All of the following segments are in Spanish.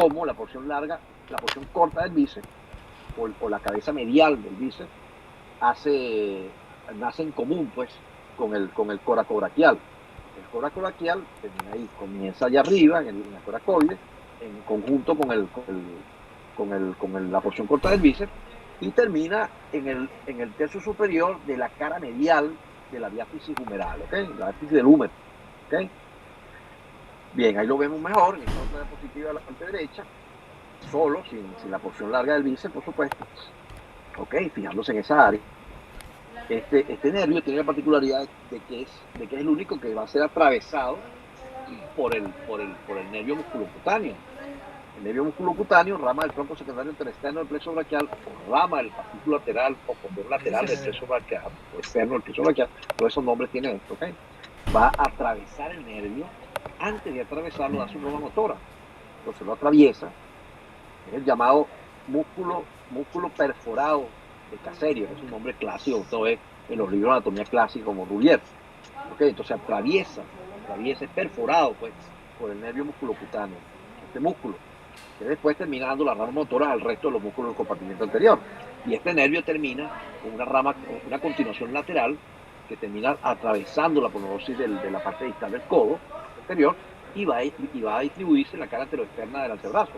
cómo la porción larga, la porción corta del bíceps o la cabeza medial del bíceps nace en común pues con el coracobraquial. El coracobraquial termina ahí, comienza allá arriba en la coracoide, en conjunto con la porción corta del bíceps, y termina en el tercio superior de la cara medial de la diáfisis humeral, ¿ok? La diáfisis del húmero, ¿ok? Bien, ahí lo vemos mejor, en esta otra diapositiva de la parte derecha, solo, sin la porción larga del bíceps, por supuesto, ¿ok? Fijándose en esa área. Este nervio tiene la particularidad de que es el único que va a ser atravesado por el nervio musculocutáneo. El nervio musculocutáneo, rama del tronco secundario interexterno del plexo braquial, o rama del fascículo lateral o condón lateral del plexo braquial, o externo del plexo braquial, todos esos nombres tienen esto, ¿ok? Va a atravesar el nervio, antes de atravesarlo da su norma motora. Entonces lo atraviesa, es el llamado músculo perforado de Caserio, que es un nombre clásico, todo es en los libros de anatomía clásica como Rouvier. ¿Okay? Entonces atraviesa, es perforado pues, por el nervio musculocutáneo, este músculo, que después termina dando las ramas motoras al resto de los músculos del compartimiento anterior. Y este nervio termina con una continuación lateral que termina atravesando la aponeurosis de la parte distal del codo anterior y va a distribuirse en la cara anteroexterna del antebrazo,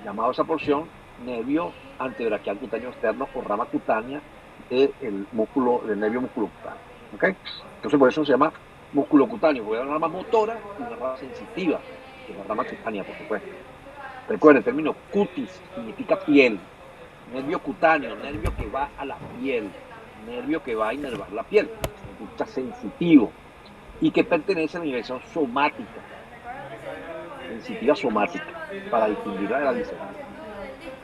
llamado esa porción nervio antebraquial cutáneo externo o rama cutánea del nervio musculocutáneo. ¿Okay? Entonces por eso se llama musculocutáneo, porque hay una rama motora y una rama sensitiva, que es la rama cutánea, por supuesto. Recuerden, el término cutis significa piel, nervio cutáneo, nervio que va a la piel, nervio que va a inervar la piel, significa sensitivo, y que pertenece a la dimensión somática, sensitiva somática, para distinguirla de la visceral.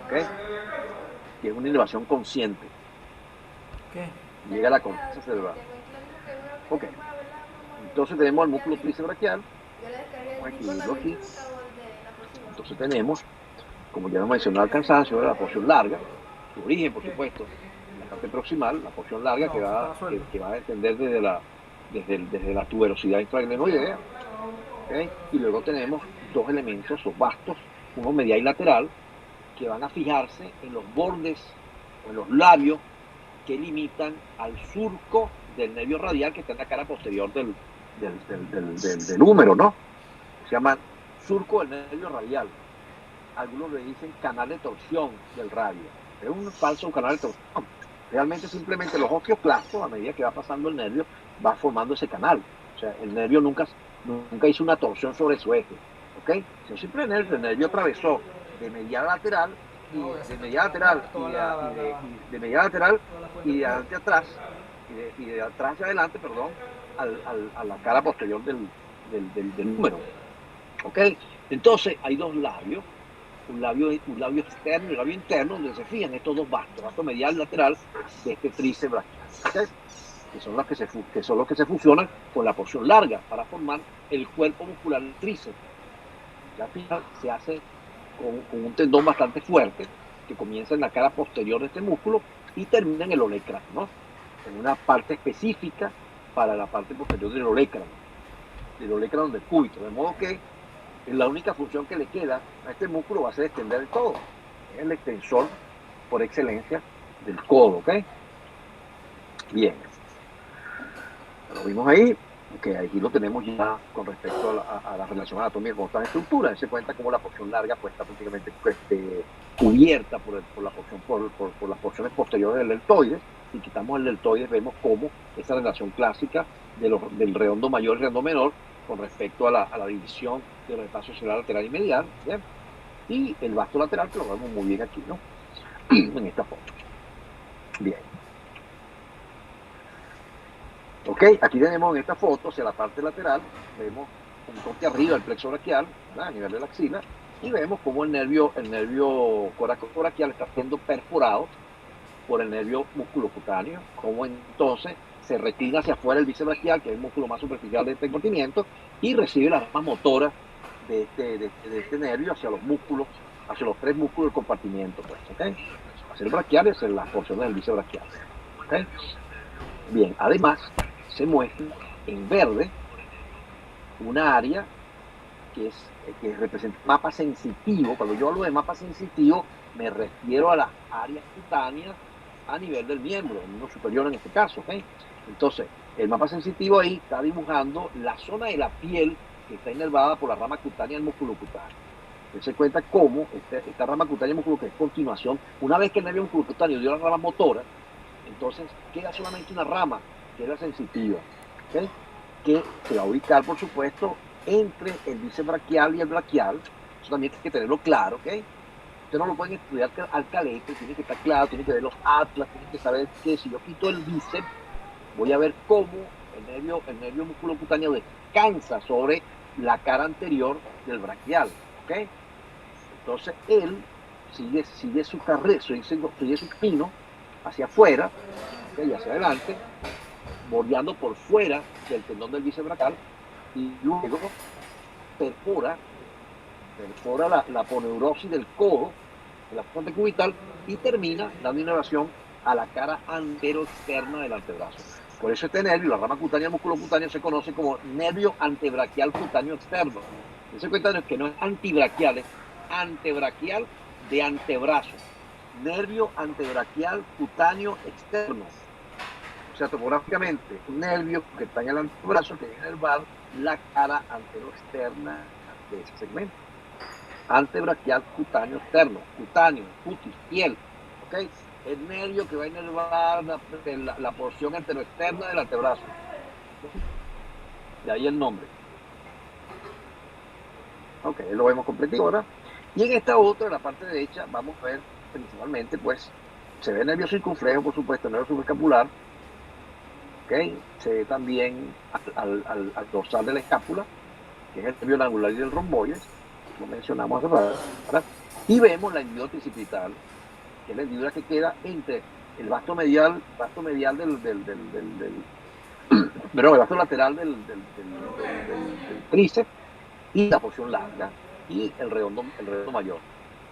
¿Okay? Que es una innervación consciente. ¿Qué? Llega a la corteza cerebral. Ok. Entonces tenemos el músculo tríceps braquial. Vamos a escribirlo aquí. Entonces tenemos, como ya hemos mencionado al cansancio, la porción larga, su origen, por supuesto, en la parte proximal, la porción larga que va a extender desde la tuberosidad intraglenoidea. ¿Okay? Y luego tenemos dos elementos o bastos, uno medial y lateral, que van a fijarse en los bordes o en los labios que limitan al surco del nervio radial que está en la cara posterior del húmero, ¿no? Se llama surco del nervio radial. Algunos le dicen canal de torsión del radio. Es un falso canal de torsión. Realmente simplemente los osteoclastos, a medida que va pasando el nervio, va formando ese canal. O sea, el nervio nunca hizo una torsión sobre su eje. ¿Ok? Simplemente el nervio atravesó de medial a lateral y de medial lateral de medial lateral y de adelante atrás y de atrás hacia adelante, perdón, a la cara posterior del número. ¿Ok? Entonces hay dos labios, un labio externo y un labio interno, donde se fijan estos dos bastos, basto medial y lateral de este tríceps braquial. ¿Okay? Que son los que se fusionan con la porción larga para formar el cuerpo muscular del tríceps. Ya al final se hace con un tendón bastante fuerte que comienza en la cara posterior de este músculo y termina en el olecrano, ¿no? En una parte específica para la parte posterior del olecrano del cúbito, de modo que la única función que le queda a este músculo va a ser extender el codo. Es el extensor por excelencia del codo, ¿ok? Bien. Lo vimos ahí, que aquí lo tenemos ya con respecto a la relación anatómica con esta estructura. Se cuenta como la porción larga pues está prácticamente cubierta por las porciones posteriores del deltoides. Si quitamos el deltoides vemos cómo esa relación clásica del redondo mayor y redondo menor con respecto a la división de los espacios cerebral lateral y medial, ¿bien? Y el vasto lateral, que lo vemos muy bien aquí, ¿no? En esta foto. Bien. Ok, aquí tenemos en esta foto, hacia la parte lateral, vemos un toque arriba del plexo braquial, ¿verdad? A nivel de la axila, y vemos cómo el nervio coracobraquial está siendo perforado por el nervio musculocutáneo, como entonces se retira hacia afuera el bíceps braquial, que es el músculo más superficial de este compartimiento, y recibe las ramas motoras de este nervio hacia los músculos, hacia los tres músculos del compartimiento, pues, ¿ok? Hacia el braquial y hacia las porciones del bíceps braquial, ¿ok? Bien, además se muestra en verde una área que representa mapa sensitivo. Cuando yo hablo de mapa sensitivo, me refiero a las áreas cutáneas a nivel del miembro, el miembro superior en este caso. ¿Okay? Entonces, el mapa sensitivo ahí está dibujando la zona de la piel que está inervada por la rama cutánea del músculo cutáneo. Se cuenta cómo esta rama cutánea del músculo, que es continuación, una vez que el nervio musculo cutáneo dio la rama motora, entonces queda solamente una rama, que es la sensitiva, ¿okay? Que se va a ubicar, por supuesto, entre el bíceps braquial y el braquial. Eso también hay que tenerlo claro, ¿ok? Ustedes no lo pueden estudiar al calete, tiene que estar claro, tiene que ver los atlas, tienen que saber que si yo quito el bíceps, voy a ver cómo el nervio musculocutáneo descansa sobre la cara anterior del braquial, ¿ok? Entonces él sigue su carrera, sigue su camino hacia afuera, ¿okay? Y hacia adelante, bordeando por fuera del tendón del bíceps braquial, y luego perfora la aponeurosis del codo, de la fuente cubital, y termina dando inervación a la cara antero-externa del antebrazo. Por eso este nervio, la rama cutánea musculocutánea, se conoce como nervio antebraquial cutáneo externo. Ese cuenta que no es antibraquial, es antebraquial de antebrazo. Nervio antebraquial cutáneo externo. O sea, topográficamente, un nervio que está en el antebrazo que viene a inervar la cara antero-externa de ese segmento. Antebraquial cutáneo externo, cutáneo, cutis, piel, ¿ok? El nervio que va a inervar la porción anteroexterna del antebrazo. De ahí el nombre. Ok, lo vemos completivo, ¿verdad? Y en esta otra, en la parte derecha, vamos a ver principalmente, pues, se ve el nervio circunflejo, por supuesto, el nervio subescapular, ¿ok? Se ve también al dorsal de la escápula, que es el nervio angular y el romboides, lo mencionamos hace rato, ¿verdad? Y vemos la hendidura tricipital, que es la hendidura que queda entre el vasto medial pero el vasto lateral del tríceps y la porción larga y el redondo mayor.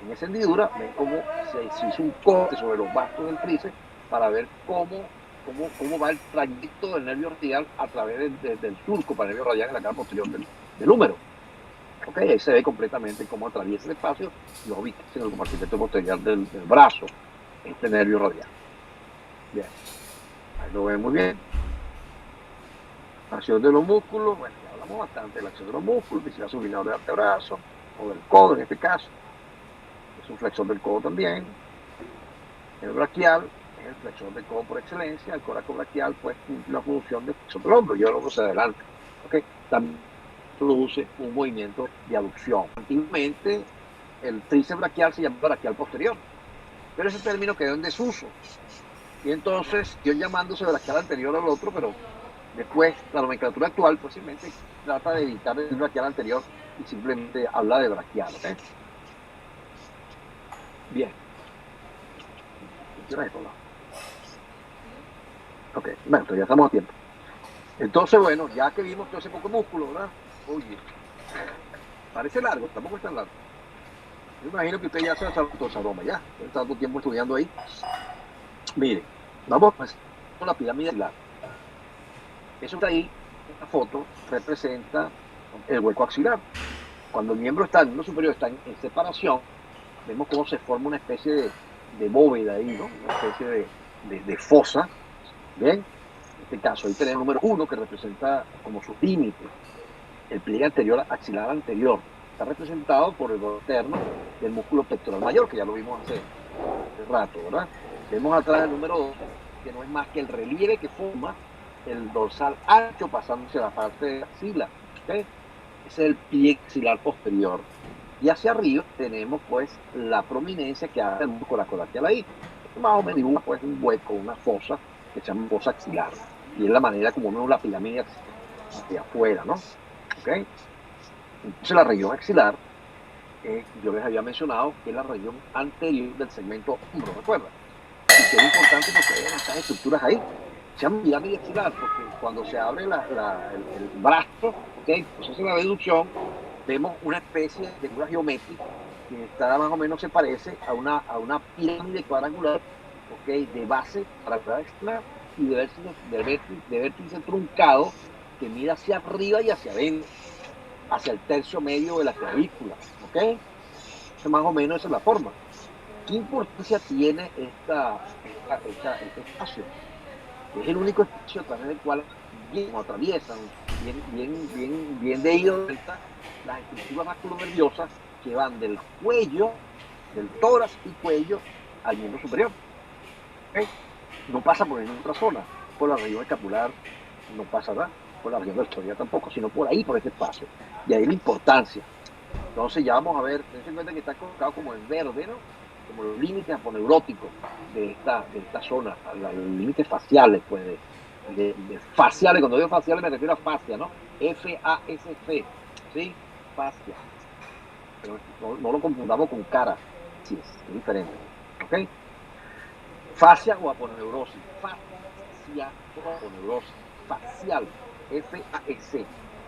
En esa hendidura ven cómo se hizo un corte sobre los vastos del tríceps para ver cómo va el trayecto del nervio radial a través del surco para el nervio radial en la cara posterior del húmero. Okay, ahí se ve completamente cómo atraviesa el espacio y lo ubica en el compartimento posterior del brazo, este nervio radial. Bien, ahí lo ven muy bien. Acción de los músculos, bueno, ya hablamos bastante de la acción de los músculos, visceral sublineo del antebrazo, o del codo en este caso. Es un flexor del codo también. El braquial es el flexor del codo por excelencia. El coraco braquial, pues, cumple la función de flexor del hombro, yo lo hacia adelante. Okay. También produce un movimiento de aducción. Antiguamente, el tríceps braquial se llamaba braquial posterior, pero ese término quedó en desuso. Y entonces, yo llamándose braquial anterior al otro, pero después la nomenclatura actual posiblemente trata de evitar el braquial anterior y simplemente habla de braquial. ¿Okay? Bien. Ok, bueno, ya estamos a tiempo. Entonces, bueno, ya que vimos todo ese poco músculo, ¿verdad? Oye, parece largo, tampoco es tan largo. Yo imagino que usted ya se ha saltado esa broma, ya. He estado tanto tiempo estudiando ahí. Mire, vamos con la pirámide axilar. Eso que ahí, esta foto, representa el hueco axilar. Cuando el miembro superior está en separación, vemos cómo se forma una especie de bóveda ahí, ¿no? Una especie de fosa. Bien, en este caso ahí tenemos el número 1 que representa como su límite, el pliegue anterior axilar anterior. Está representado por el borde externo del músculo pectoral mayor, que ya lo vimos hace rato, ¿verdad? Vemos atrás el número 2, que no es más que el relieve que forma el dorsal ancho pasándose a la parte de la axila. ¿Okay? Ese es el pliegue axilar posterior. Y hacia arriba tenemos pues la prominencia que hace el músculo coracoraquial ahí. Más o menos dibuja pues un hueco, una fosa que se llama fosa axilar. Y es la manera como uno la pirámide hacia afuera, ¿no? ¿Ok? Entonces la región axilar, yo les había mencionado que es la región anterior del segmento hombro, ¿recuerdan? Y que es importante porque hay estas estructuras ahí. Se llama pirámide axilar porque cuando se abre el brazo, ¿okay? Pues hace la deducción, vemos una especie de figura geométrica que está más o menos se parece a una pirámide cuadrangular, ¿okay? De base para la externa y de vértice truncado que mira hacia arriba y hacia adentro. hacia el tercio medio de la clavícula, ¿ok? Más o menos esa es la forma. ¿Qué importancia tiene este espacio? Es el único espacio a través del cual atraviesan bien de ida vuelta las estructuras vasculonerviosas que van del cuello, del tórax y cuello al miembro superior. ¿Okay? No pasa por ninguna otra zona, por la región escapular no pasará, por la región deltoidea tampoco, sino por ahí, por este espacio. Y ahí la importancia. Entonces ya vamos a ver, ten en cuenta que está colocado como en verde, ¿no? Como los límites aponeuróticos de esta zona, los límites faciales, pues, de faciales. Cuando digo faciales me refiero a fascia, ¿no? F-A-S-C, ¿sí? Fascia. Pero no lo confundamos con cara, sí, es diferente, ¿ok? Fascia o aponeurosis, fascia o aponeurosis, facial, F-A-S,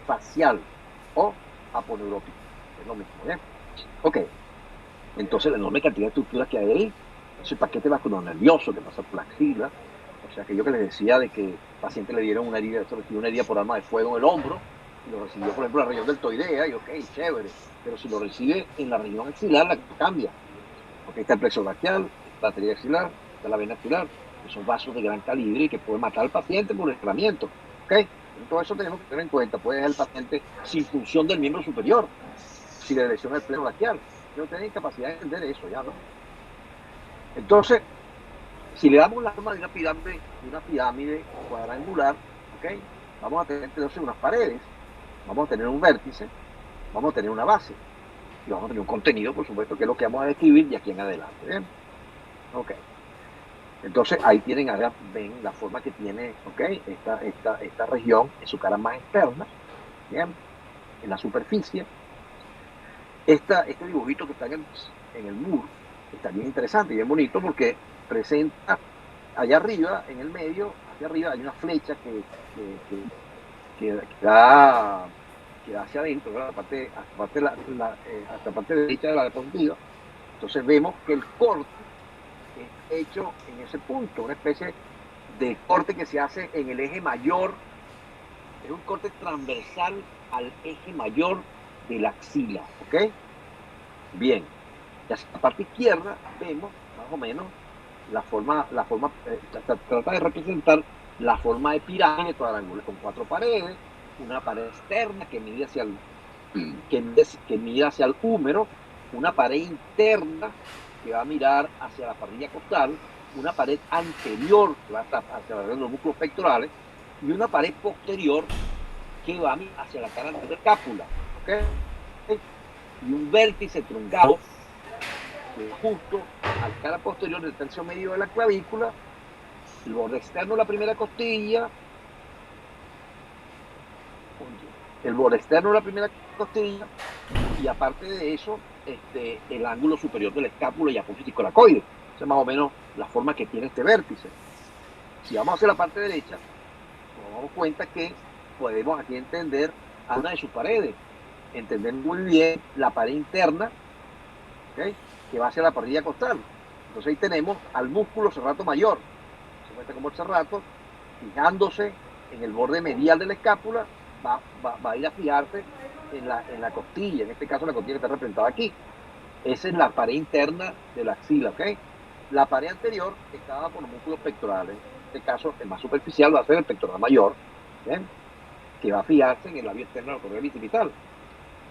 facial o aponeurótico, es lo mismo, ¿eh? Ok. Entonces, la enorme cantidad de estructuras que hay ahí, ese paquete vasculonervioso que pasa por la axila, o sea, aquello que les decía de que al paciente le dieron una herida, recibió una herida por arma de fuego en el hombro, y lo recibió, por ejemplo, en la región deltoidea, y ok, chévere, pero si lo recibe en la región axilar, la cambia, porque está el plexo braquial, la arteria axilar, está la vena axilar, que son vasos de gran calibre y que pueden matar al paciente por estrangulamiento, ok, todo eso tenemos que tener en cuenta, puede ser el paciente sin función del miembro superior, si le lesiona el plexo braquial, no tienen capacidad de entender eso ya, ¿no? Entonces, si le damos la forma de una pirámide cuadrangular, ¿ok? Vamos a tener entonces unas paredes, vamos a tener un vértice, vamos a tener una base, y vamos a tener un contenido, por supuesto, que es lo que vamos a describir de aquí en adelante, ¿bien? Ok. Entonces, ahí tienen, ahora ven la forma que tiene, ¿ok? Esta región en su cara más externa, ¿bien? En la superficie. Este dibujito que está en el muro está bien interesante y bien bonito porque presenta allá arriba, en el medio, hacia arriba, hay una flecha que da hacia adentro, ¿verdad? Hasta la parte derecha de la diapositiva. Entonces vemos que el corte es hecho en ese punto, una especie de corte que se hace en el eje mayor, es un corte transversal al eje mayor de la axila, ¿ok? Bien, y hacia la parte izquierda vemos más o menos trata de representar la forma de pirámide cuadrangular con 4 paredes, una pared externa que mide hacia el húmero, una pared interna que va a mirar hacia la parrilla costal, una pared anterior que va hacia los músculos pectorales y una pared posterior que va hacia la cara de la escápula, ¿ok? Y un vértice truncado justo al cara posterior del tercio medio de la clavícula, el borde externo de la primera costilla, y aparte de eso, el ángulo superior de la escápula y apófisis coracoide. Esa es más o menos la forma que tiene este vértice. Si vamos hacia la parte derecha, nos damos cuenta que podemos aquí entender a una de sus paredes, entender muy bien la pared interna, ¿okay? Que va hacia la parrilla costal. Entonces ahí tenemos al músculo serrato mayor, se cuenta como el serrato, fijándose en el borde medial de la escápula, va a ir a fijarse en la costilla, en este caso la costilla que está representada aquí. Esa es la pared interna de la axila, ¿ok? La pared anterior está dada por los músculos pectorales, en este caso el más superficial va a ser el pectoral mayor, ¿bien? Que va a fijarse en el labio externo de la correa bicipital.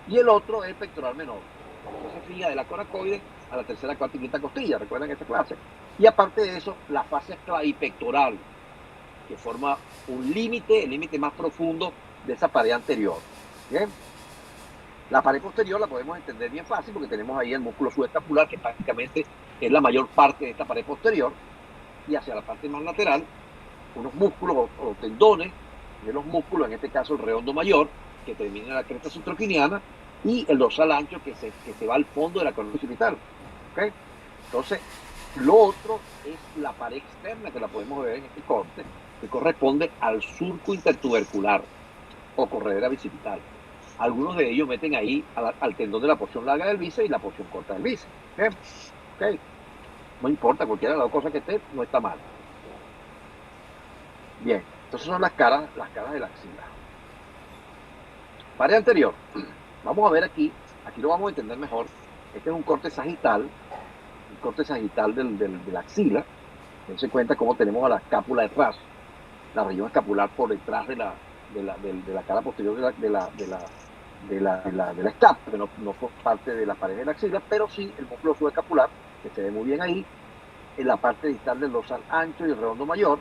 Y el otro es el pectoral menor, que se fija de la coracoide a la tercera, cuarta y quinta costilla, recuerdan esta clase. Y aparte de eso, la fascia clavipectoral, que forma un límite, el límite más profundo de esa pared anterior. ¿Bien? La pared posterior la podemos entender bien fácil porque tenemos ahí el músculo subescapular, que prácticamente es la mayor parte de esta pared posterior, y hacia la parte más lateral, unos músculos o tendones de los músculos, en este caso el redondo mayor, que termina en la cresta subtroquiniana, y el dorsal ancho que se va al fondo de la columna occipital. ¿Okay? Entonces, lo otro es la pared externa, que la podemos ver en este corte, que corresponde al surco intertubercular o corredera bicipital. Algunos de ellos meten ahí al tendón de la porción larga del bíceps y la porción corta del bíceps. ¿Okay? No importa, cualquiera de las dos cosas que esté, no está mal. Bien, entonces son las caras de la axila. Pared anterior. Vamos a ver aquí lo vamos a entender mejor. Este es un corte sagital de la axila. Dense cuenta cómo tenemos a la escápula detrás, la región escapular por detrás de la cara posterior de la escápula, que no por parte de la pared de la axila, pero sí el músculo subescapular, que se ve muy bien ahí, en la parte distal del dorsal ancho y el redondo mayor.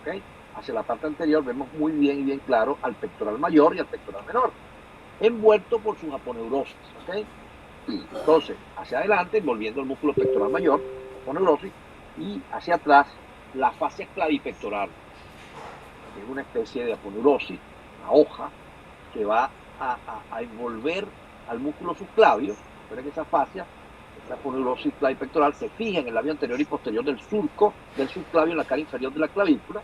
¿Okay? Hacia la parte anterior vemos muy bien y bien claro al pectoral mayor y al pectoral menor, envuelto por su aponeurosis. ¿Okay? Entonces, hacia adelante, envolviendo el músculo pectoral mayor, aponeurosis, y hacia atrás, la fascia clavipectoral, que es una especie de aponeurosis, una hoja, que va a envolver al músculo subclavio. Recuerden que esa fascia, esa aponeurosis clavipectoral, se fija en el labio anterior y posterior del surco del subclavio en la cara inferior de la clavícula,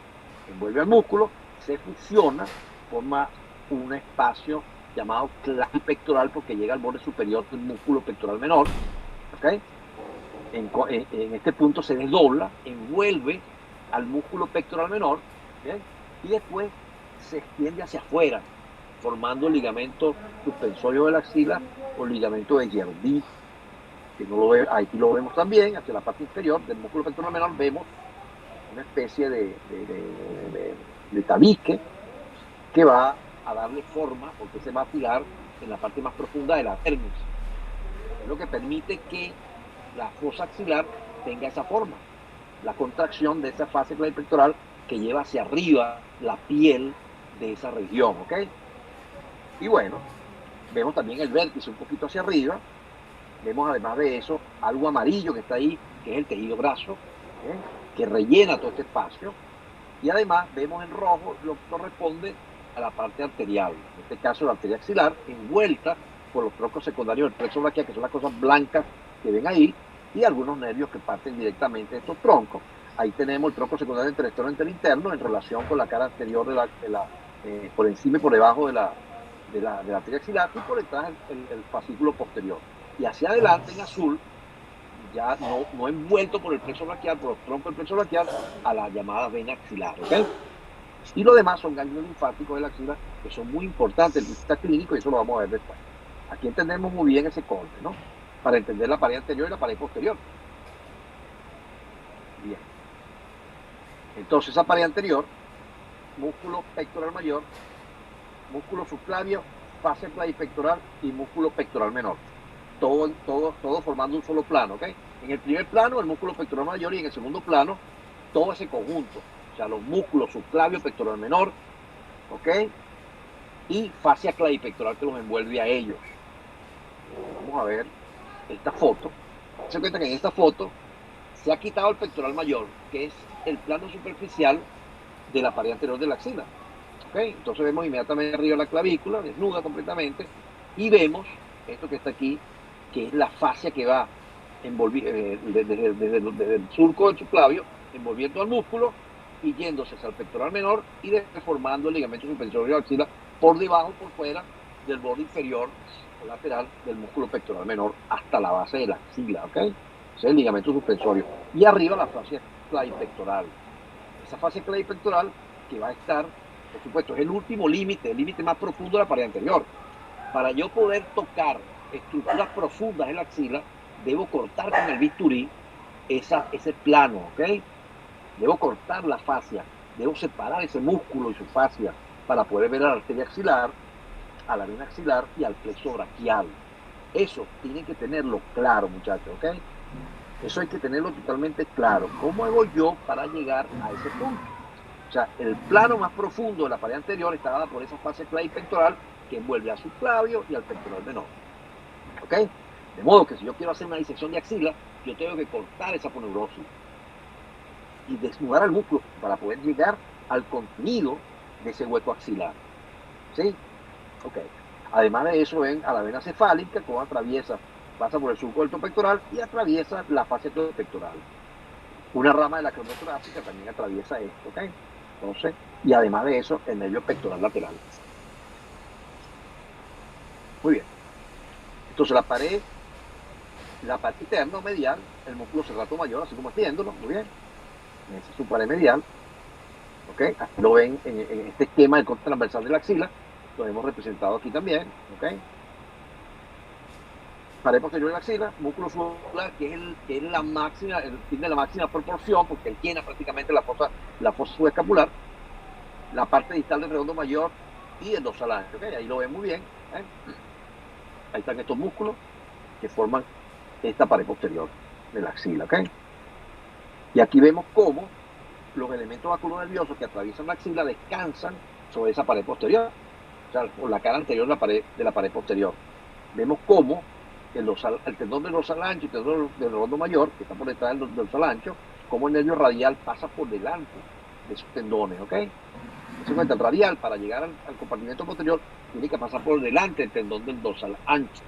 envuelve al músculo, se fusiona, forma un espacio llamado clavipectoral porque llega al borde superior del músculo pectoral menor. ¿Okay? En este punto se desdobla, envuelve al músculo pectoral menor, ¿okay? Y después se extiende hacia afuera, formando el ligamento suspensorio de la axila o ligamento de Gerdy, que no lo ve, aquí lo vemos también, hacia la parte inferior del músculo pectoral menor vemos una especie de tabique que va a darle forma, porque se va a fijar en la parte más profunda de la dermis. Es lo que permite que la fosa axilar tenga esa forma, la contracción de esa fase clavipectoral que lleva hacia arriba la piel de esa región, ¿ok? Y bueno, vemos también el vértice un poquito hacia arriba, vemos además de eso algo amarillo que está ahí, que es el tejido graso, ¿okay? Que rellena todo este espacio, y además vemos en rojo lo que corresponde a la parte arterial, en este caso la arteria axilar, envuelta por los troncos secundarios del plexo braquial, que son las cosas blancas que ven ahí, y algunos nervios que parten directamente de estos troncos. Ahí tenemos el tronco secundario entre externo y interno en relación con la cara anterior por encima y por debajo de la arteria axilar, y por detrás el fascículo posterior. Y hacia adelante en azul, ya no envuelto por el plexo braquial, por los troncos del plexo braquial, a la llamada vena axilar. ¿Okay? Y lo demás son ganglios linfáticos de la axila, que son muy importantes desde el punto de vista clínico, y eso lo vamos a ver después. Aquí entendemos muy bien ese corte, ¿no? Para entender la pared anterior y la pared posterior. Bien. Entonces, esa pared anterior, músculo pectoral mayor, músculo subclavio, fase clavipectoral y músculo pectoral menor. Todo formando un solo plano, ¿ok? En el primer plano, el músculo pectoral mayor, y en el segundo plano, todo ese conjunto. O sea, los músculos subclavio, pectoral menor, ¿ok? Y fascia clavipectoral que los envuelve a ellos. Vamos a ver esta foto. Se cuenta que en esta foto se ha quitado el pectoral mayor, que es el plano superficial de la pared anterior de la axila. ¿Okay? Entonces vemos inmediatamente arriba la clavícula, desnuda completamente, y vemos esto que está aquí, que es la fascia que va desde el surco del subclavio, envolviendo al músculo y yéndose hacia el pectoral menor y deformando el ligamento suspensorio de la axila por debajo, por fuera del borde inferior o lateral del músculo pectoral menor hasta la base de la axila, ¿ok? Ese es el ligamento suspensorio. Y arriba la fascia clavipectoral. Esa fascia clavipectoral que va a estar, por supuesto, es el último límite, el límite más profundo de la pared anterior. Para yo poder tocar estructuras profundas en la axila, debo cortar con el bisturí ese plano, ¿ok? Debo cortar la fascia, debo separar ese músculo y su fascia para poder ver a la arteria axilar, a la vena axilar y al plexo braquial. Eso tienen que tenerlo claro, muchachos, ¿ok? Eso hay que tenerlo totalmente claro. ¿Cómo hago yo para llegar a ese punto? O sea, el plano más profundo de la pared anterior está dada por esa fase clavipectoral que envuelve a subclavio y al pectoral menor. ¿Ok? De modo que si yo quiero hacer una disección de axila, yo tengo que cortar esa aponeurosis y desnudar el músculo para poder llegar al contenido de ese hueco axilar. ¿Sí? Ok. Además de eso, ven a la vena cefálica, como atraviesa, pasa por el surco del pectoral y atraviesa la fascia pectoral. Una rama de la crónica torácica también atraviesa esto, ¿ok? Entonces, y además de eso, el nervio pectoral lateral. Muy bien. Entonces, la parte interna o medial, el músculo serrato mayor, así como viéndolo, muy bien. Esa es su pared medial. ¿Ok? Aquí lo ven en este esquema del corte transversal de la axila. lo hemos representado aquí también, ¿ok? Pared posterior de la axila, músculo subular, que es la máxima, tiene la máxima proporción, porque él llena prácticamente la fosa subescapular, la parte distal del redondo mayor y el dorsal ancho, ¿ok? Ahí lo ven muy bien, ¿eh? Ahí están estos músculos que forman esta pared posterior de la axila, ¿ok? Y aquí vemos cómo los elementos vasculonerviosos que atraviesan la axila descansan sobre esa pared posterior, o sea, por la cara anterior de la pared posterior. Vemos cómo el tendón del dorsal ancho y el tendón del redondo mayor, que está por detrás del dorsal ancho, como el nervio radial pasa por delante de esos tendones, ¿ok? Se cuenta, el radial, para llegar al compartimento posterior, tiene que pasar por delante del tendón del dorsal ancho,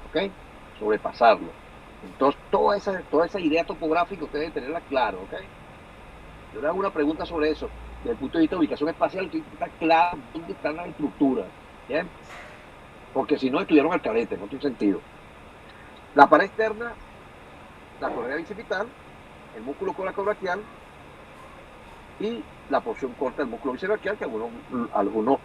¿ok? Sobrepasarlo. Entonces, toda esa idea topográfica ustedes deben tenerla claro, ¿ok? Yo le hago una pregunta sobre eso. Desde el punto de vista de ubicación espacial, tiene que estar claro dónde están las estructuras, ¿bien? Porque si no, estuvieron al carete, no tiene sentido. La pared externa, la correa bicipital, el músculo coracobraquial y la porción corta del músculo bicibraquial, que algunos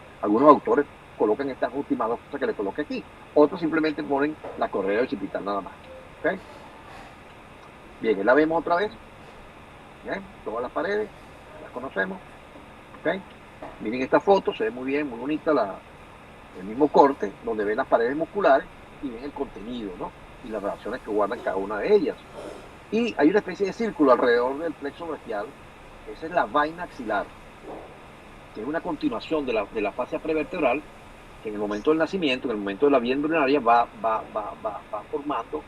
autores colocan estas últimas dos cosas que le coloqué aquí. Otros simplemente ponen la correa bicipital nada más. ¿Okay? Bien, la vemos otra vez. Bien, todas las paredes, las conocemos. ¿Okay? Miren esta foto, se ve muy bien, muy bonita el mismo corte, donde ven las paredes musculares y ven el contenido, ¿no? Y las relaciones que guardan cada una de ellas. Y hay una especie de círculo alrededor del plexo braquial. Esa es la vaina axilar, que es una continuación de la fascia prevertebral, que en el momento del nacimiento, en el momento de la vía embrionaria, va formando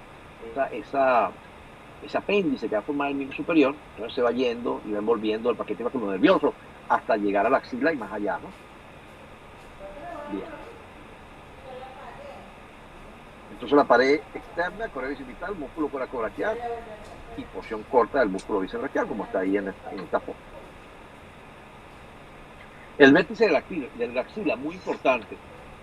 ese apéndice que va a formar el miembro superior, entonces se va yendo y va envolviendo el paquete vasculonervioso hasta llegar a la axila y más allá, ¿no? Bien. Entonces la pared externa, correa bicipital, músculo coracobraquial y porción corta del músculo bicibraquial, como está ahí en esta foto. El vértice de la axila, muy importante,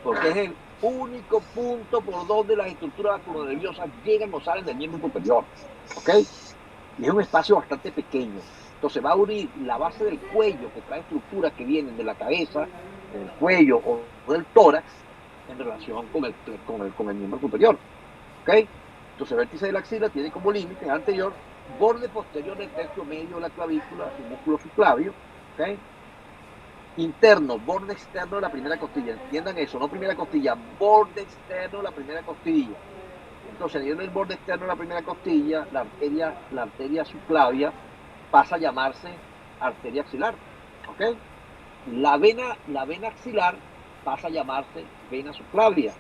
porque es el único punto por donde las estructuras vasculonerviosas llegan o salen del miembro superior, ¿ok? Y es un espacio bastante pequeño. Entonces va a unir la base del cuello, que trae estructuras que vienen de la cabeza, del cuello o del tórax, en relación con el miembro superior, ¿ok? Entonces el vértice de la axila tiene como límite anterior, borde posterior del tercio medio de la clavícula y músculo subclavio, ¿ok? Interno, borde externo de la primera costilla. Entiendan eso, no primera costilla, borde externo de la primera costilla. Entonces, en el borde externo de la primera costilla, la arteria subclavia pasa a llamarse arteria axilar, ¿ok? La vena axilar pasa a llamarse vena subclavia,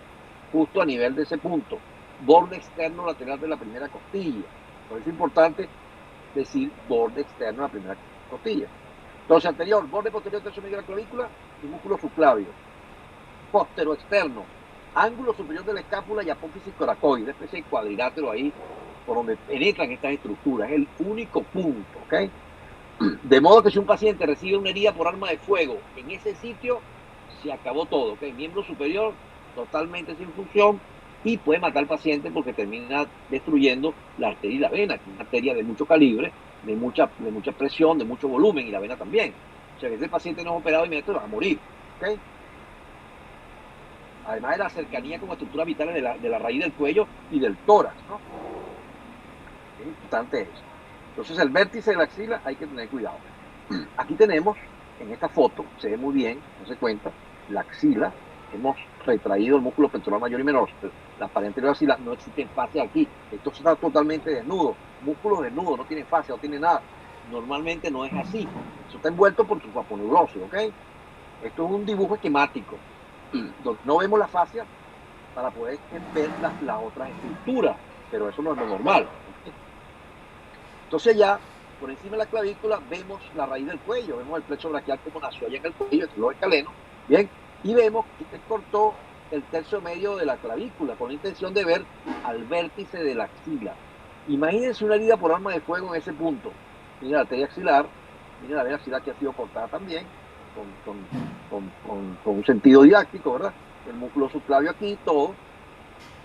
justo a nivel de ese punto, borde externo lateral de la primera costilla. Por eso es importante decir borde externo de la primera costilla. Entonces, anterior, borde posterior tercio medio de la clavícula y músculo subclavio. Postero externo, ángulo superior de la escápula y apófisis coracoide, especie de cuadrilátero ahí por donde penetran estas estructuras. Es el único punto, ¿ok? De modo que si un paciente recibe una herida por arma de fuego en ese sitio, se acabó todo, ¿ok? Miembro superior totalmente sin función y puede matar al paciente porque termina destruyendo la arteria y la vena, que es una arteria de mucho calibre, de mucha presión, de mucho volumen, y la vena también. O sea que si el paciente no es operado inmediatamente va a morir, ¿ok? Además de la cercanía con estructuras vitales de la raíz del cuello y del tórax, ¿no? Es importante eso. Entonces el vértice de la axila hay que tener cuidado. Aquí tenemos, en esta foto, se ve muy bien, no se cuenta, la axila. Hemos retraído el músculo pectoral mayor y menor. La pared anterior de la axila no existe fascia aquí. Esto está totalmente desnudo. Músculo desnudo, no tiene fascia, no tiene nada. Normalmente no es así. Eso está envuelto por tu aponeurosis, ¿ok? Esto es un dibujo esquemático. Donde no vemos la fascia para poder ver las otras estructuras, pero eso no es lo normal. Entonces ya, por encima de la clavícula, vemos la raíz del cuello, vemos el plexo braquial como nació allá en el cuello, el globo escaleno, ¿bien? Y vemos que se cortó el tercio medio de la clavícula con la intención de ver al vértice de la axila. Imagínense una herida por arma de fuego en ese punto. Mira la arteria axilar, mira la vena axilar que ha sido cortada también, con un sentido didáctico, ¿verdad? El músculo subclavio aquí, todo.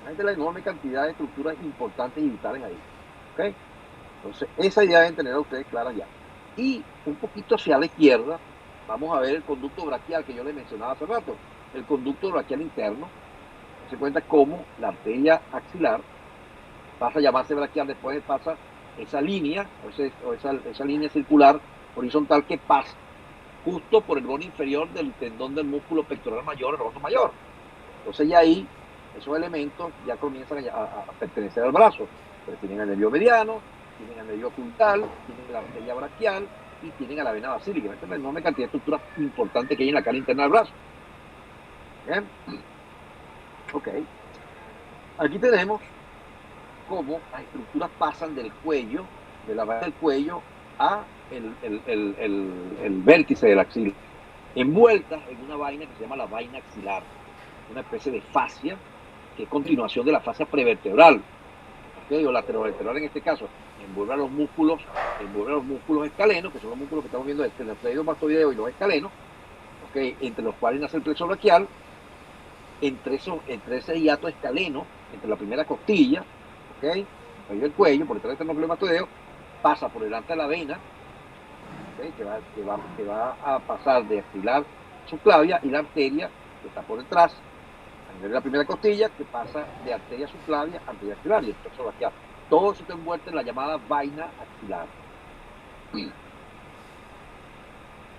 Imagínate la enorme cantidad de estructuras importantes y vitales ahí, ¿ok? Entonces, esa idea deben tener a ustedes clara ya. Y un poquito hacia la izquierda, vamos a ver el conducto braquial que yo les mencionaba hace rato. el conducto braquial interno. Se cuenta cómo la arteria axilar pasa a llamarse braquial, después pasa esa línea, esa línea circular horizontal que pasa justo por el borde inferior del tendón del músculo pectoral mayor, el rostro mayor. Entonces ya ahí, esos elementos ya comienzan a pertenecer al brazo. Entonces tienen el nervio mediano, tienen el nervio ocultal, tienen la arteria braquial y tienen a la vena basílica. Esta es la enorme cantidad de estructuras importantes que hay en la cara interna del brazo. ¿Bien? Ok. Aquí tenemos cómo las estructuras pasan del cuello, de la base del cuello, a el vértice de la axila, envueltas en una vaina que se llama la vaina axilar, una especie de fascia, que es continuación de la fascia prevertebral, ¿okay? O laterovertebral en este caso, envuelve a los músculos escalenos, que son los músculos que estamos viendo entre el pseudomastoideo y los escalenos, ¿okay? Entre los cuales nace el plexo braquial, entre ese hiato escaleno, entre la primera costilla, ¿okay? El cuello, por detrás del esternocleidomastoideo, pasa por delante de la vena, ¿okay? que va a pasar de axilar subclavia, y la arteria que está por detrás, a nivel de la primera costilla, que pasa de arteria subclavia a arteria axilar, y el plexo braquial. Todo eso está envuelto en la llamada vaina axilar.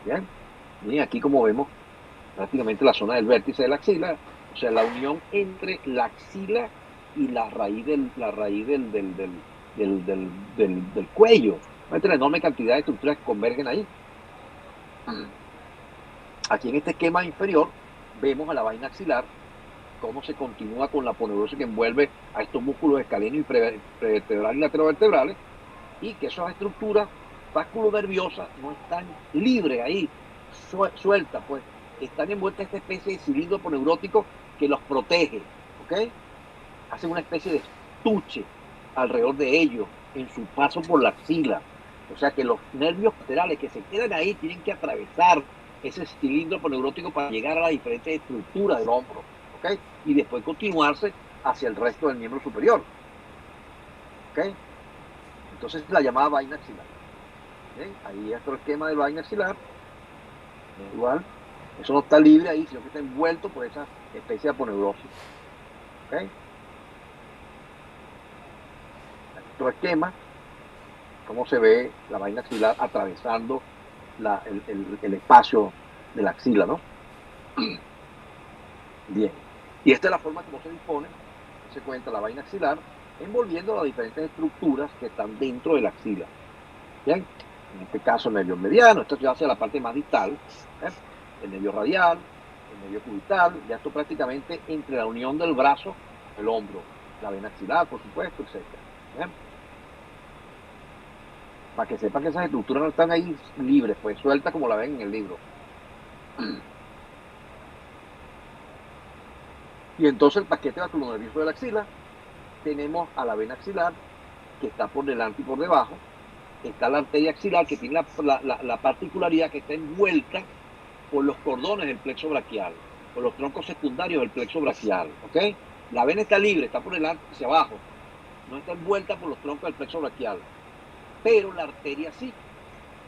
Bien, y aquí como vemos, prácticamente la zona del vértice de la axila, o sea, la unión entre la axila y la raíz del cuello. Hay una enorme cantidad de estructuras que convergen ahí. Aquí en este esquema inferior vemos a la vaina axilar, cómo se continúa con la aponeurosis que envuelve a estos músculos escalenos y prevertebrales y laterovertebrales, y que esas estructuras vasculonerviosas no están libres ahí, sueltas, pues están envueltas en esta especie de cilindro aponeurótico que los protege, ¿ok? Hacen una especie de estuche alrededor de ellos en su paso por la axila. O sea que los nervios laterales que se quedan ahí tienen que atravesar ese cilindro aponeurótico para llegar a las diferentes estructuras del hombro, ¿ok? Y después continuarse hacia el resto del miembro superior, ¿ok? Entonces la llamada vaina axilar. ¿Bien? Ahí está el esquema de vaina axilar. Igual, eso no está libre ahí, sino que está envuelto por esa especie de aponeurosis. ¿Ok? Otro esquema, cómo se ve la vaina axilar atravesando el espacio de la axila, ¿no? Bien. Y esta es la forma como se dispone, se cuenta la vaina axilar, envolviendo las diferentes estructuras que están dentro de la axila. Bien. En este caso el nervio mediano, esto ya hacia la parte más distal, el nervio radial, el nervio cubital, ya esto prácticamente entre la unión del brazo, el hombro, la vena axilar, por supuesto, etc. Para que sepan que esas estructuras no están ahí libres, pues sueltas como la ven en el libro. Y entonces el paquete vasculonervioso de la axila, tenemos a la vena axilar, que está por delante y por debajo. Está la arteria axilar, que tiene la particularidad que está envuelta por los cordones del plexo braquial, por los troncos secundarios del plexo braquial, ¿ok? La vena está libre, está por delante hacia abajo, no está envuelta por los troncos del plexo braquial, pero la arteria sí.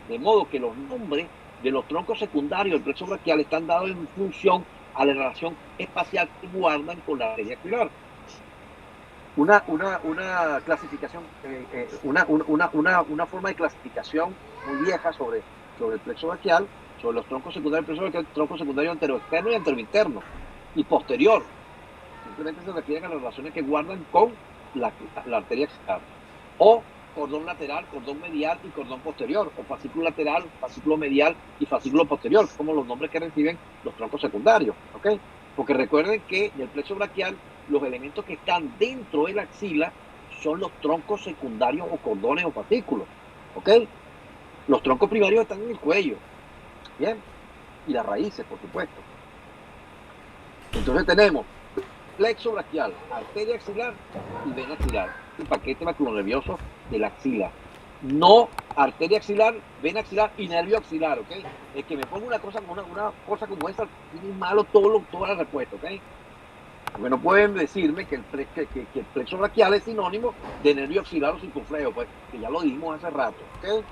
De modo que los nombres de los troncos secundarios del plexo braquial están dados en función a la relación espacial que guardan con la arteria axilar. Una clasificación, una forma de clasificación muy vieja sobre el plexo braquial, sobre los troncos secundarios del plexo braquial, tronco secundario anteroexterno y anterointerno, y posterior. Simplemente se refieren a las relaciones que guardan con la arteria axilar. O cordón lateral, cordón medial y cordón posterior, o fascículo lateral, fascículo medial y fascículo posterior, como los nombres que reciben los troncos secundarios, ¿ok? Porque recuerden que del plexo braquial los elementos que están dentro de la axila son los troncos secundarios o cordones o fascículos, ¿ok? Los troncos primarios están en el cuello, ¿bien? Y las raíces, por supuesto. Entonces tenemos plexo braquial, arteria axilar y vena axilar, el paquete vasculonervioso de la axila. No arteria axilar, vena axilar y nervio axilar, ¿ok? Es que me pongo una cosa como esa, tiene malo toda la respuesta, ¿ok? Porque no pueden decirme que el plexo braquial es sinónimo de nervio axilar o circunflejo, pues, que ya lo dijimos hace rato, ¿ok?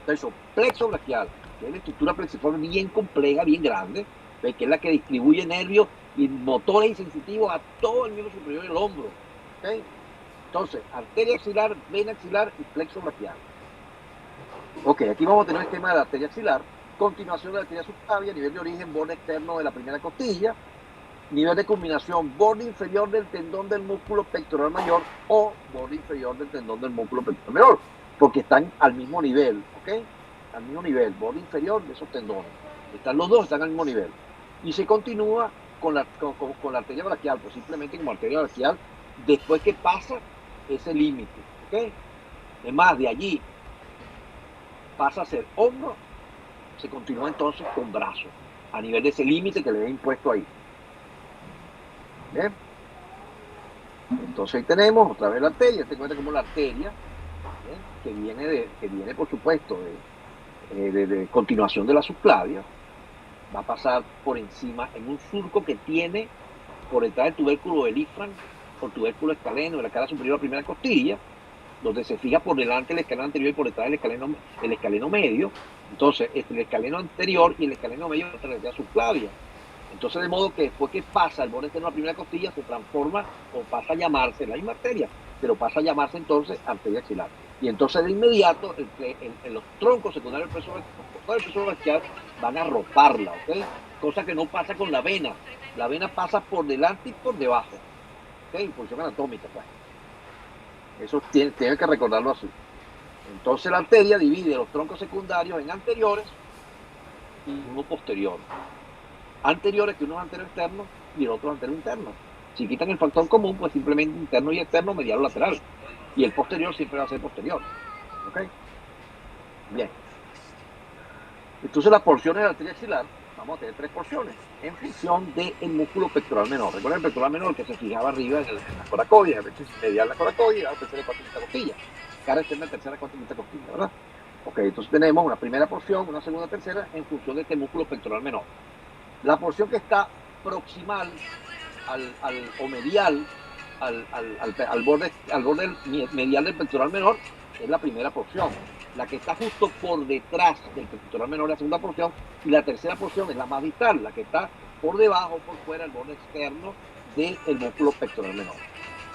Entonces, plexo braquial, que es la estructura principal bien compleja, bien grande, ¿ves? Que es la que distribuye nervios y motores y sensitivos a todo el miembro superior del hombro. ¿Okay? Entonces, arteria axilar, vena axilar y plexo braquial. Ok, aquí vamos a tener el esquema de la arteria axilar, continuación de la arteria subclavia, nivel de origen, borde externo de la primera costilla, nivel de culminación, borde inferior del tendón del músculo pectoral mayor o borde inferior del tendón del músculo pectoral menor, porque están al mismo nivel, ¿ok? Al mismo nivel, borde inferior de esos tendones. Están los dos, están al mismo nivel. Y se continúa con la arteria braquial, pues simplemente como arteria braquial, después que pasa ese límite, ¿ok? Además, de allí pasa a ser hombro, se continúa entonces con brazo, a nivel de ese límite que le he impuesto ahí. ¿Bien? Entonces ahí tenemos otra vez la arteria, te cuenta como la arteria, ¿bien? que viene por supuesto de continuación de la subclavia, va a pasar por encima en un surco que tiene por detrás del tubérculo del isfran o tubérculo escaleno de la cara superior a la primera costilla, donde se fija por delante el escaleno anterior y por detrás el escaleno medio. Entonces, el escaleno anterior y el escaleno medio van a tener la subclavia. Entonces, de modo que después que pasa el borde externo de la primera costilla, se transforma o pasa a llamarse la misma arteria, pero pasa a llamarse entonces arteria axilar. Y entonces de inmediato los troncos secundarios del plexo braquial van a roparla, ¿ok? Cosa que no pasa con la vena. La vena pasa por delante y por debajo, ¿ok? En posición anatómica, pues. Eso tiene que recordarlo así. Entonces la arteria divide los troncos secundarios en anteriores y uno posterior. Anteriores, que uno es anterior externo y el otro es anterior interno. Si quitan el factor común, pues simplemente interno y externo, medial o lateral. Y el posterior siempre va a ser posterior. ¿Ok? Bien. Entonces las porciones de la arteria axilar, vamos a tener 3 porciones en función del músculo pectoral menor. Recuerden el pectoral menor que se fijaba arriba en la coracoide, a veces medial la coracoide, a tercera y cuarta quinta costilla. Cara externa, tercera, cuarta y quinta costilla, ¿verdad? Ok, entonces tenemos una primera porción, una segunda, tercera, en función de este músculo pectoral menor. La porción que está proximal o medial al borde medial del pectoral menor es la primera porción. La que está justo por detrás del pectoral menor es la segunda porción, y la tercera porción es la más distal, la que está por debajo, por fuera, el borde externo del músculo pectoral menor.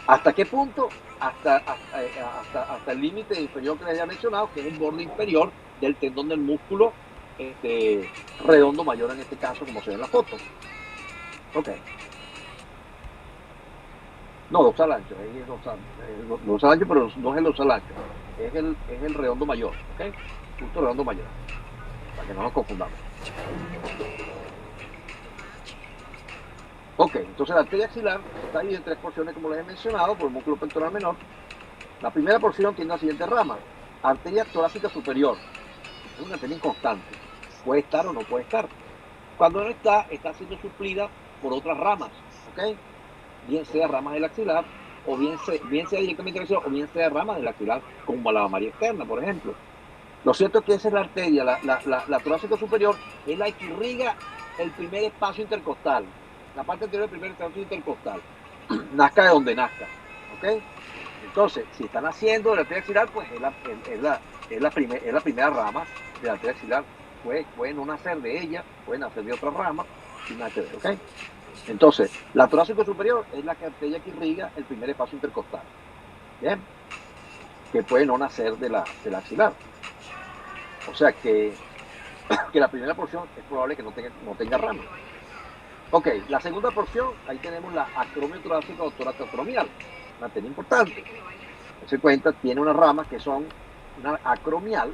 ¿Hasta qué punto? Hasta el límite inferior que les había mencionado, que es el borde inferior del tendón del músculo redondo mayor en este caso, como se ve en la foto. Ok. No, dorsal ancho, es dorsal ancho, pero no es el dorsal ancho, es el redondo mayor, ¿ok? Justo redondo mayor, para que no nos confundamos. Ok, entonces la arteria axilar está dividida en 3 porciones, como les he mencionado, por el músculo pectoral menor. La primera porción tiene la siguiente rama: arteria torácica superior. Es una arteria inconstante, puede estar o no puede estar. Cuando no está siendo suplida por otras ramas, ¿ok? Bien sea ramas del axilar, o bien sea directamente del axilar, o bien sea ramas del axilar, como la mamaria externa, por ejemplo. Lo cierto es que esa es la arteria, la torácica superior, es la que irriga el primer espacio intercostal, la parte anterior del primer espacio intercostal, nazca de donde nazca, ¿ok? Entonces, si están haciendo de la arteria axilar, pues es la primera rama de la arteria axilar. Pueden no nacer de ella, pueden nacer de otra rama, sin nada que ver, ¿ok? Entonces, la torácica superior es la arteria que irriga el primer espacio intercostal, ¿bien? Que puede no nacer de la axilar. O sea que la primera porción es probable que no tenga rama. Ok, la segunda porción, ahí tenemos la acromio torácica o toracoacromial, una arteria importante. Se cuenta, tiene unas ramas que son una acromial,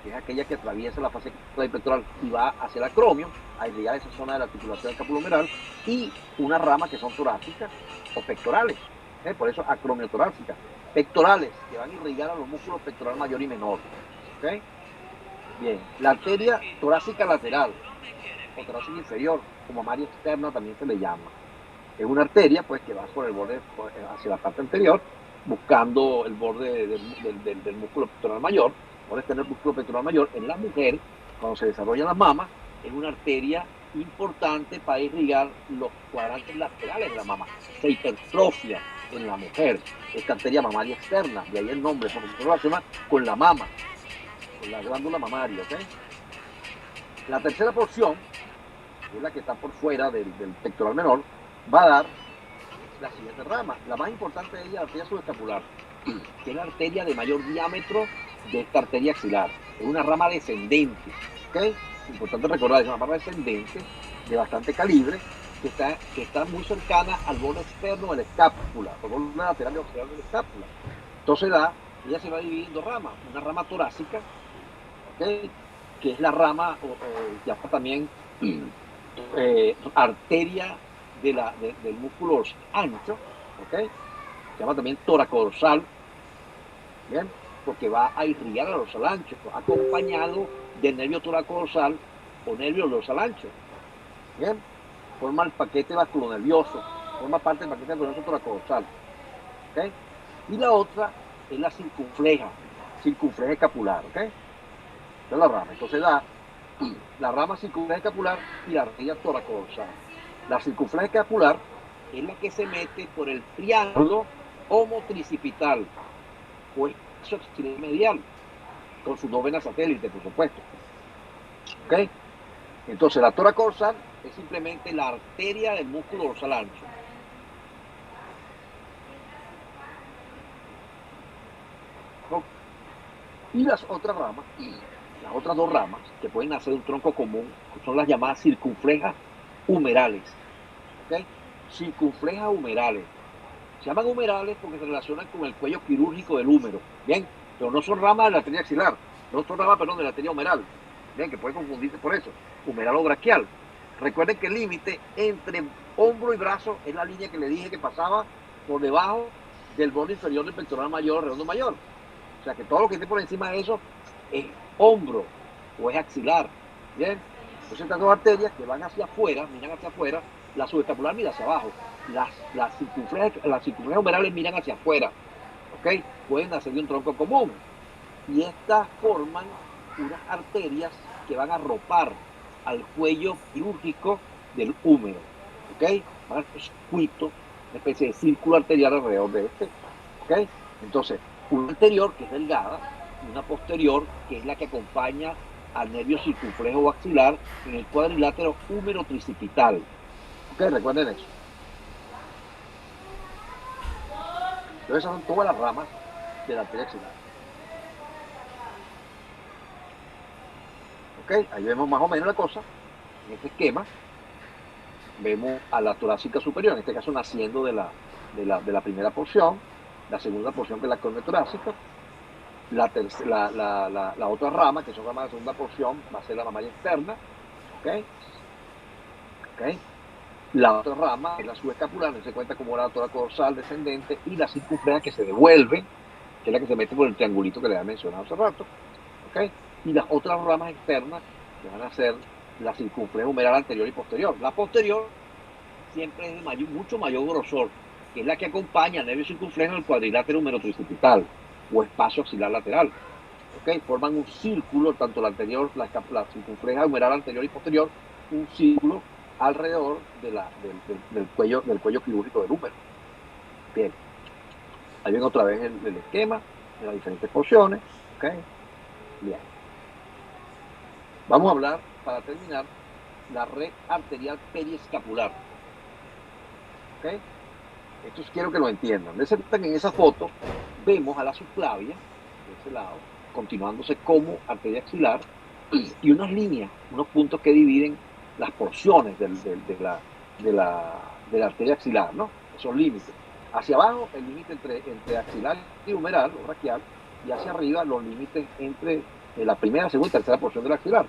que es aquella que atraviesa la fase pectoral y va hacia el acromio, a irrigar esa zona de la articulación escapulohumeral, y unas ramas que son torácicas o pectorales, por eso acromiotorácicas, pectorales, que van a irrigar a los músculos pectoral mayor y menor. ¿Okay? Bien, la arteria torácica lateral o torácica inferior, como mamaria externa también se le llama. Es una arteria pues que va por el borde hacia la parte anterior, buscando el borde del músculo pectoral mayor. Por externo el músculo pectoral mayor en la mujer, cuando se desarrollan las mamas, es una arteria importante para irrigar los cuadrantes laterales de la mama. Se hipertrofia en la mujer esta arteria mamaria externa, de ahí el nombre, porque se relaciona con la mama, con la glándula mamaria, ¿ok? La tercera porción que es la que está por fuera del pectoral menor, va a dar la siguiente rama. La más importante de ella es la arteria subescapular, que es la arteria de mayor diámetro de esta arteria axilar. Es una rama descendente, ¿ok? Importante recordar, es una rama descendente de bastante calibre, que está muy cercana al borde externo de la escápula, al borde lateral y auxiliar de la escápula. Entonces ella se va a dividir en dos ramas, una rama torácica, ¿okay? Que es la rama, ya también arteria del músculo ancho, ¿okay? Se llama también toracodorsal, ¿bien? Porque va a irrigar al dorsal ancho, acompañado del nervio toracodorsal o nervio dorsal ancho, ¿bien? Forma el paquete vasculonervioso, forma parte del paquete vasculonervioso toracodorsal, ¿ok? Y la otra es la circunfleja escapular, ¿ok? Esa es la rama. Entonces da la rama circunfleja escapular y la arteria toracodorsal. La circunfleja escapular es la que se mete por el triángulo homotricipital o el espacio axilar medial, con sus dos venas satélites, por supuesto. ¿Ok? Entonces la toracodorsal es simplemente la arteria del músculo dorsal ancho. Y las otras ramas, las otras dos ramas que pueden hacer un tronco común, son las llamadas circunflejas humerales. ¿Okay? Circunflejas humerales. Se llaman humerales porque se relacionan con el cuello quirúrgico del húmero. Bien, pero no son ramas de la arteria axilar, no son ramas, perdón, de la arteria humeral. Bien, que puede confundirse por eso. Humeral o braquial. Recuerden que el límite entre hombro y brazo es la línea que le dije que pasaba por debajo del borde inferior del pectoral mayor, redondo mayor. O sea que todo lo que esté por encima de eso es hombro o es axilar. Bien, entonces estas dos arterias que van hacia afuera, miran hacia afuera, la subescapular mira hacia abajo, las circunflejas humerales miran hacia afuera, ¿ok? Pueden hacer de un tronco común. Y estas forman unas arterias que van a ropar al cuello quirúrgico del húmero, ¿ok? Van a hacer un circuito, una especie de círculo arterial alrededor de este, ¿ok? Entonces, una anterior, que es delgada, y una posterior, que es la que acompaña al nervio circunflejo o axilar en el cuadrilátero húmero tricipital. ¿Ok? Recuerden eso. Entonces, esas son todas las ramas de la arteria axilar. ¿Ok? Ahí vemos más o menos la cosa. En este esquema, vemos a la torácica superior, en este caso naciendo de la primera porción, la segunda porción que es la cornea torácica. La otra rama, que son ramas de segunda porción, va a ser la mamalla externa, ¿ok? ¿Ok? La otra rama es la subescapular, no se cuenta como la toracodorsal descendente, y la circunfleja que se devuelve, que es la que se mete por el triangulito que le había mencionado hace rato, ¿ok? Y las otras ramas externas, que van a ser la circunfleja humeral anterior y posterior. La posterior siempre es de mucho mayor grosor, que es la que acompaña al nervio circunflejo en el cuadrilátero humerotricipital o espacio axilar lateral. ¿Okay? Forman un círculo, tanto la anterior, la circunfleja humeral anterior y posterior, un círculo alrededor del cuello quirúrgico del húmero. Bien. Ahí ven otra vez el esquema de las diferentes porciones. ¿Okay? Bien. Vamos a hablar, para terminar, la red arterial periescapular. ¿Okay? Esto quiero que lo entiendan. En esa foto vemos a la subclavia, de ese lado, continuándose como arteria axilar, y unas líneas, unos puntos que dividen las porciones de la arteria axilar, ¿no? Esos límites. Hacia abajo, el límite entre axilar y humeral o braquial, y hacia arriba, los límites entre la primera, segunda y tercera porción del axilar.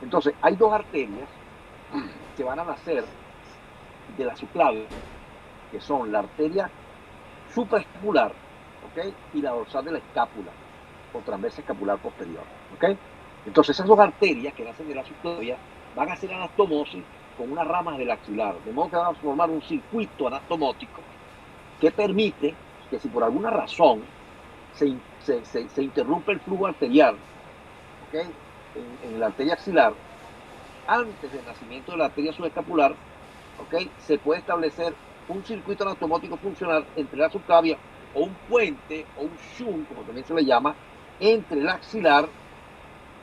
Entonces, hay dos arterias que van a nacer de la subclavia, que son la arteria supraescapular, ¿ok? Y la dorsal de la escápula, o transversa escapular posterior, ¿ok? Entonces esas dos arterias que nacen de la subclavia van a hacer anastomosis con unas ramas del axilar, de modo que van a formar un circuito anastomótico que permite que si por alguna razón se interrumpe el flujo arterial, ¿ok? En la arteria axilar, antes del nacimiento de la arteria subescapular, ¿ok? Se puede establecer un circuito anatomótico funcional entre la subclavia o un puente o un shunt, como también se le llama, entre la axilar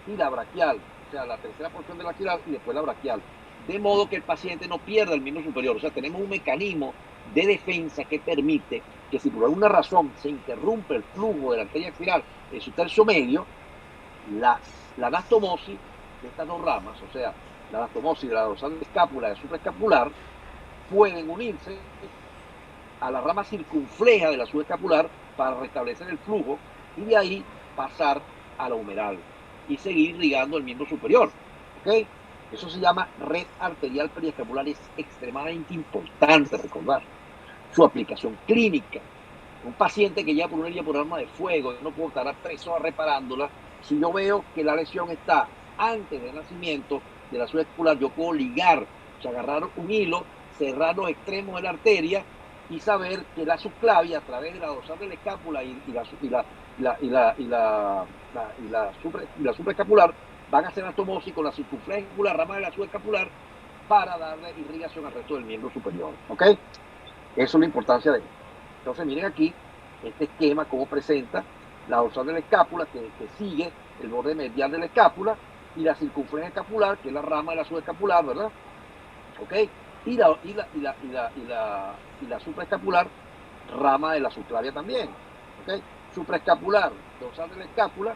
y la braquial, o sea, la tercera porción de la axilar y después la braquial, de modo que el paciente no pierda el miembro superior. O sea, tenemos un mecanismo de defensa que permite que si por alguna razón se interrumpe el flujo de la arteria axilar en su tercio medio, la anastomosis de estas dos ramas, o sea, la anastomosis de la dorsal de escápula y la supraescapular, pueden unirse a la rama circunfleja de la subescapular para restablecer el flujo y de ahí pasar a la humeral y seguir irrigando el miembro superior. ¿Ok? Eso se llama red arterial periescapular. Es extremadamente importante recordar su aplicación clínica. Un paciente que lleva por una herida por arma de fuego, yo no puedo tardar 3 horas reparándola. Si yo veo que la lesión está antes del nacimiento de la subescapular, yo puedo ligar, o sea, agarrar un hilo, cerrar los extremos de la arteria y saber que la subclavia a través de la dorsal de la escápula y la supraescapular van a hacer anastomosis con la circunfleja escapular, rama de la subescapular, para darle irrigación al resto del miembro superior. ¿Ok? Eso es la importancia de esto. Entonces miren aquí este esquema cómo presenta la dorsal de la escápula que sigue el borde medial de la escápula y la circunfleja escapular, que es la rama de la subescapular, ¿verdad? ¿Ok? Y la supraescapular, rama de la subclavia también. ¿Ok? Supraescapular, dorsal de la escápula,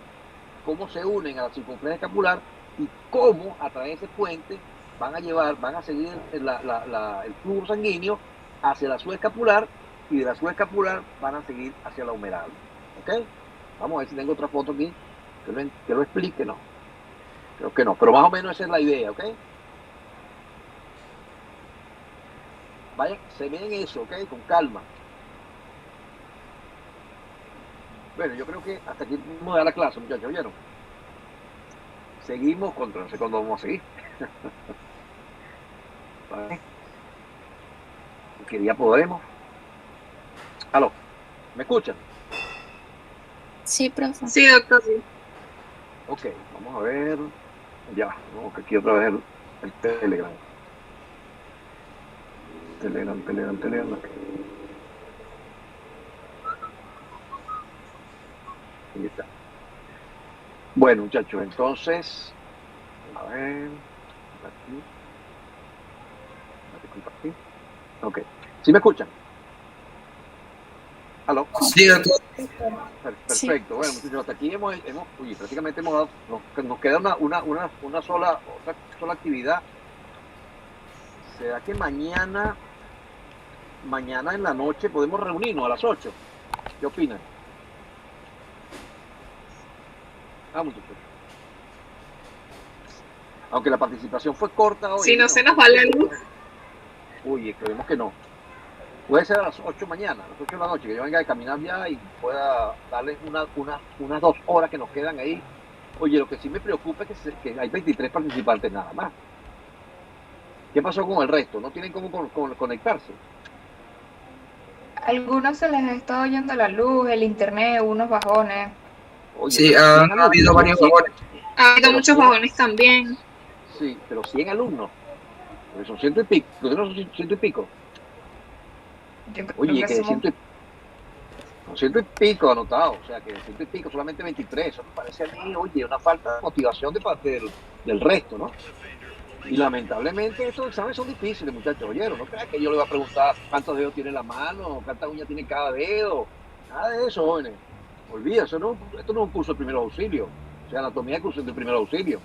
cómo se unen a la circunfleja escapular y cómo a través de ese puente van a seguir el flujo sanguíneo hacia la subescapular y de la subescapular van a seguir hacia la humeral. ¿Ok? Vamos a ver si tengo otra foto aquí que lo explique. No, creo que no, pero más o menos esa es la idea. ¿Ok? Vayan, se ven eso, ¿ok? Con calma. Bueno, yo creo que hasta aquí vamos a dar la clase, muchachos, ¿oyeron? Seguimos contra, no sé cuándo vamos a seguir. ¿Vale? ¿Qué día podremos? ¿Aló? ¿Me escuchan? Sí, profe. Sí, doctor, sí. Ok, vamos a ver. Ya, vamos aquí otra vez el Telegram. Telegram. Ahí está. Bueno, muchachos, entonces, a ver, compartir. Ok, ¿sí me escuchan? ¿Aló? Sí, doctor. Perfecto. Sí. Bueno, muchachos, hasta aquí prácticamente hemos dado, nos queda una sola actividad. ¿Será que mañana en la noche podemos reunirnos a las 8? ¿Qué opinan? Muchachos. Aunque la participación fue corta hoy. Si no se nos va la luz. Uy, esperemos que no. Puede ser a las 8 mañana, a las 8 de la noche, que yo venga de caminar ya y pueda darles unas 2 horas que nos quedan ahí. Oye, lo que sí me preocupa es que hay 23 participantes nada más. ¿Qué pasó con el resto? ¿No tienen cómo conectarse? Algunos se les ha estado yendo la luz, el internet, unos bajones. Oye, Sí, ha habido varios bajones. Ha habido muchos bajones también. Sí, pero 100 alumnos. Porque son 100 y pico. ¿No son 100 y pico? Yo creo Oye, que que somos... 100 y pico anotados. O sea, que 100 y pico, solamente 23. Eso me parece a mí, oye, una falta de motivación de parte del resto, ¿no? Y lamentablemente estos exámenes son difíciles, muchachos. ¿Oyeron? No crean que yo le voy a preguntar cuántos dedos tiene la mano, cuántas uñas tiene cada dedo. Nada de eso, jóvenes. Olvídate, esto no es un curso de primer auxilio. O sea, anatomía de curso de primer auxilio.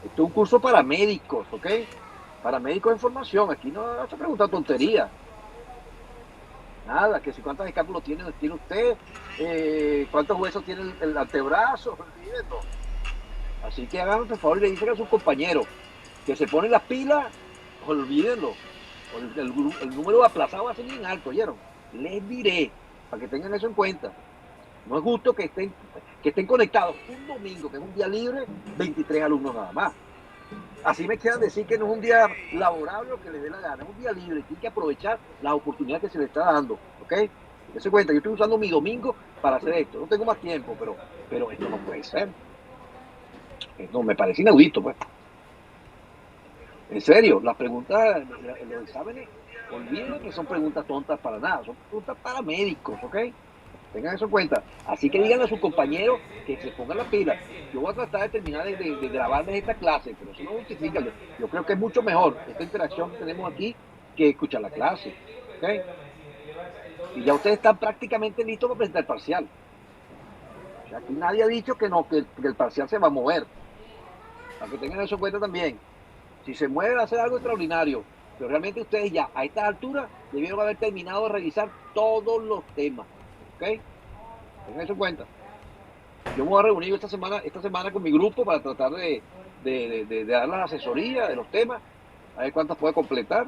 Esto es un curso para médicos, ¿ok? Para médicos de formación. Aquí no se pregunta tontería. Nada, que si cuántos escápulos tiene usted, cuántos huesos tiene el antebrazo, olvídenlo. Así que hagan por favor y le dicen a sus compañeros que se ponen las pilas, olvídenlo. El número de aplazados va a ser bien alto, ¿oyeron? Les diré, para que tengan eso en cuenta. No es justo que estén conectados un domingo, que es un día libre, 23 alumnos nada más. Así me quieran decir que no es un día laborable o que les dé la gana, es un día libre, tienen que aprovechar las oportunidades que se les está dando, ¿ok? Se cuenta, yo estoy usando mi domingo para hacer esto, no tengo más tiempo, pero esto no puede ser. No, me parece inaudito, pues. En serio, las preguntas, los exámenes, olvídense que son preguntas tontas para nada, son preguntas para médicos, ¿ok? Tengan eso en cuenta. Así que díganle a sus compañeros que se pongan la pila. Yo voy a tratar de terminar de grabarles esta clase, pero eso no justifica. Yo creo que es mucho mejor esta interacción que tenemos aquí que escuchar la clase. ¿Okay? Y ya ustedes están prácticamente listos para presentar el parcial. O sea, aquí nadie ha dicho que no, que el parcial se va a mover. Para que tengan eso en cuenta también. Si se mueve va a ser algo extraordinario. Pero realmente ustedes ya a estas alturas debieron haber terminado de revisar todos los temas. ¿Ok? Tengan eso en cuenta. Yo me voy a reunir esta semana con mi grupo para tratar de dar las asesorías de los temas, a ver cuántas puede completar.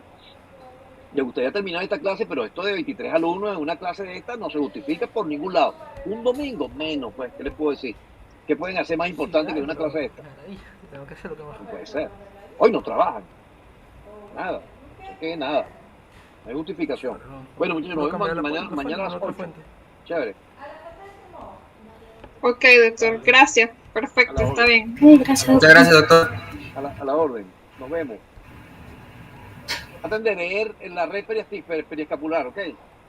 Me gustaría terminar esta clase, pero esto de 23 alumnos en una clase de esta no se justifica por ningún lado. Un domingo, menos, pues, ¿qué les puedo decir? ¿Qué pueden hacer más importante que una clase de esta? Tengo que hacer lo que más No puede ser. Hoy no trabajan. Nada. No que nada. No hay justificación. Bueno, muchachos, nos vemos mañana a las 8. Chévere. Ok, doctor, gracias. Perfecto, está bien. Ay, gracias. Muchas gracias, doctor. A la orden. Nos vemos. Traten de leer en la red periescapular, ¿ok?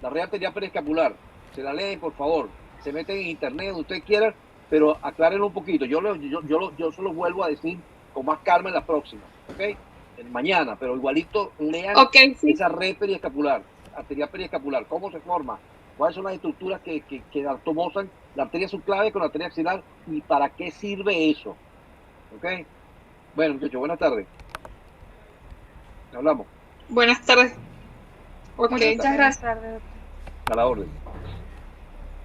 La red arterial periescapular. Se la leen, por favor. Se meten en internet, donde ustedes quieran, pero aclárenlo un poquito. Yo se los vuelvo a decir con más calma en la próxima, ¿ok? Mañana, pero igualito lean Sí. esa red periescapular, arterial periescapular, cómo se forma, cuáles son las estructuras que atomosan la arteria subclave con la arteria axilar y para qué sirve eso, ¿ok? Bueno, muchachos, buenas tardes. Hablamos. Buenas tardes. Ok. Muchas gracias. A la orden.